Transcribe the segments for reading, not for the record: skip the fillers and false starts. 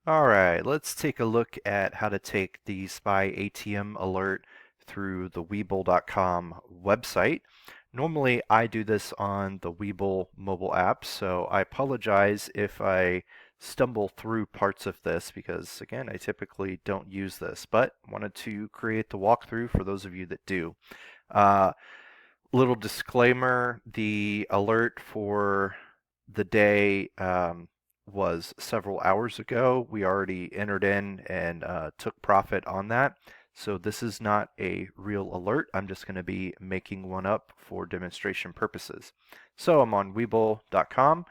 Alright, let's take a look at how to take the SPY ATM alert through the Webull.com website. Normally I do this on the Webull mobile app, so I apologize if I stumble through parts of this because again I typically don't use this, but wanted to create the walkthrough for those of you that do. Uh, Little disclaimer, the alert for the day was several hours ago. We already entered in and took profit on that. So this is not a real alert. I'm just going to be making one up for demonstration purposes. So I'm on Webull.com.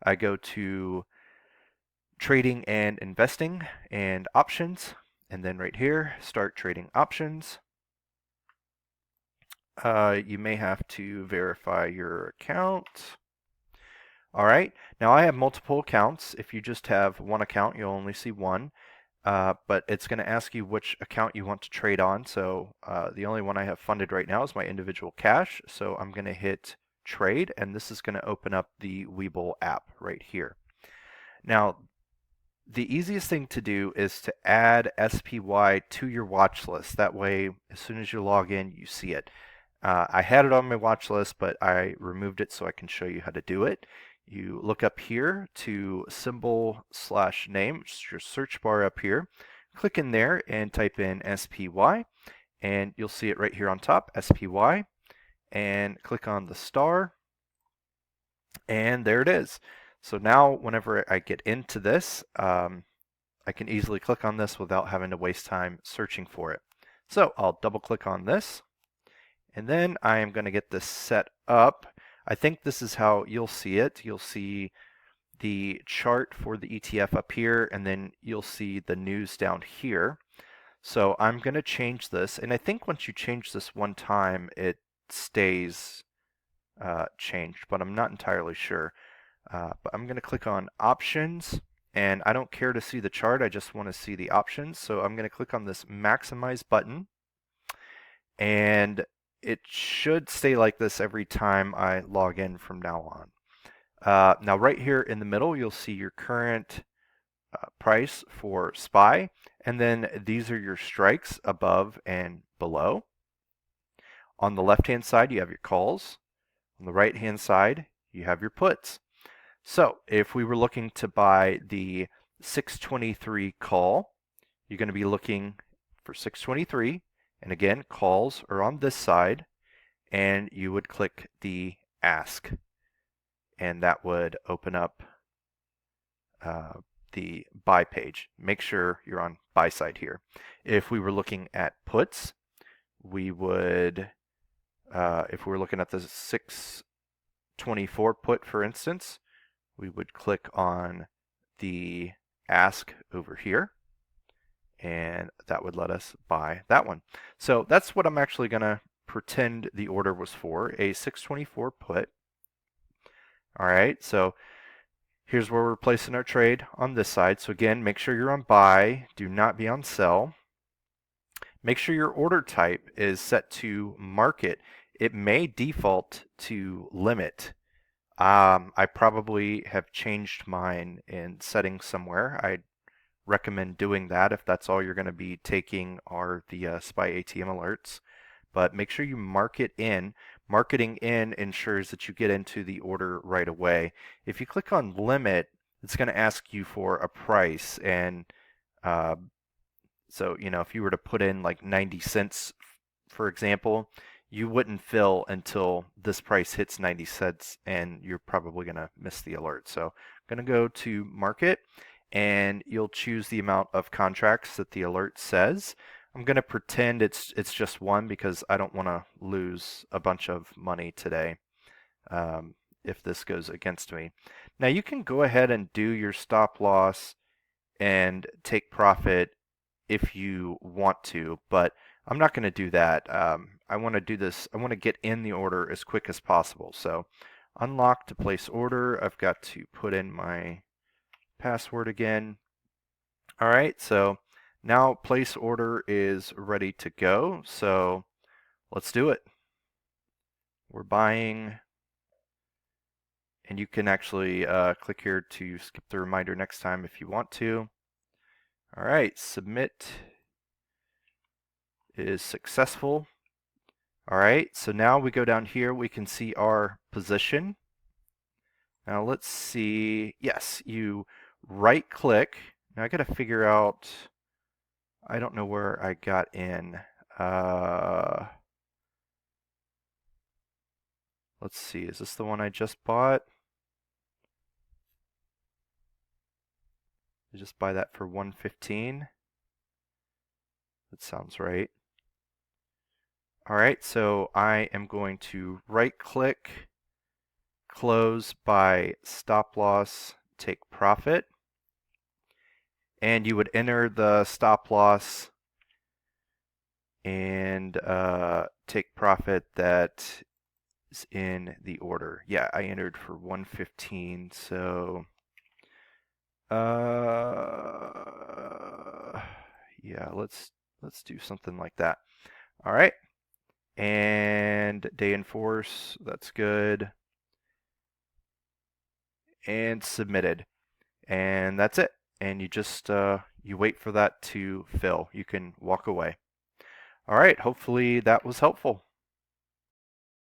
I go to trading and investing and options, and then right here, start trading options. You may have to verify your account. All right, now I have multiple accounts. If you just have one account, you'll only see one, but it's going to ask you which account you want to trade on. So the only one I have funded right now is my individual cash. So I'm going to hit trade, and this is going to open up the Webull app right here. Now, the easiest thing to do is to add SPY to your watch list. That way, as soon as you log in, you see it. I had it on my watch list, but I removed it so I can show you how to do it. You look up here to symbol/name, just your search bar up here. Click in there and type in SPY, and you'll see it right here on top, SPY, and click on the star, and there it is. So now whenever I get into this, I can easily click on this without having to waste time searching for it. So I'll double click on this, and then I am going to get this set up. I think this is how you'll see it. You'll see the chart for the ETF up here, and then you'll see the news down here. So I'm going to change this, and I think once you change this one time, it stays changed, but I'm not entirely sure. But I'm going to click on options, and I don't care to see the chart, I just want to see the options. So I'm going to click on this maximize button, and it should stay like this every time I log in from now on. Now right here in the middle, you'll see your current price for SPY, and then these are your strikes above and below. On the left-hand side, you have your calls. On the right-hand side, you have your puts. So if we were looking to buy the 623 call, you're going to be looking for 623, and again, calls are on this side, and you would click the ask, and that would open up the buy page. Make sure you're on buy side here. If we were looking at puts, we would, if we were looking at the 624 put, for instance, we would click on the ask over here, and that would let us buy that one. So that's what I'm actually going to pretend the order was for, a 624 put. All right, so here's where we're placing our trade on this side. So again, make sure you're on buy, do not be on sell. Make sure your order type is set to market. It may default to limit. I probably have changed mine in settings somewhere. I recommend doing that if that's all you're going to be taking are the SPY ATM alerts. But make sure you mark it in. Marketing in ensures that you get into the order right away. If you click on limit, it's going to ask you for a price, and so if you were to put in like 90 cents, for example, you wouldn't fill until this price hits 90 cents, and you're probably going to miss the alert. So I'm going to go to market, and you'll choose the amount of contracts that the alert says. I'm going to pretend it's just one because I don't want to lose a bunch of money today if this goes against me. Now you can go ahead and do your stop loss and take profit if you want to, but I'm not going to do that. I want to do this. I want to get in the order as quick as possible. So unlock to place order. I've got to put in my password again. All right, so now place order is ready to go. So let's do it. We're buying, and you can actually click here to skip the reminder next time if you want to. All right, submit is successful. All right, so now we go down here, we can see our position. Now let's see, yes, you right click. Now I gotta figure out, I don't know where I got in. Let's see, is this the one I just bought? I just buy that for 115. That sounds right. All right, so I am going to right click, close by stop loss, take profit. And you would enter the stop loss and take profit that is in the order. Yeah, I entered for 115, so yeah, let's do something like that. All right. And day in force, that's good. And submitted. And that's it. And you just you wait for that to fill. You can walk away. All right, hopefully that was helpful.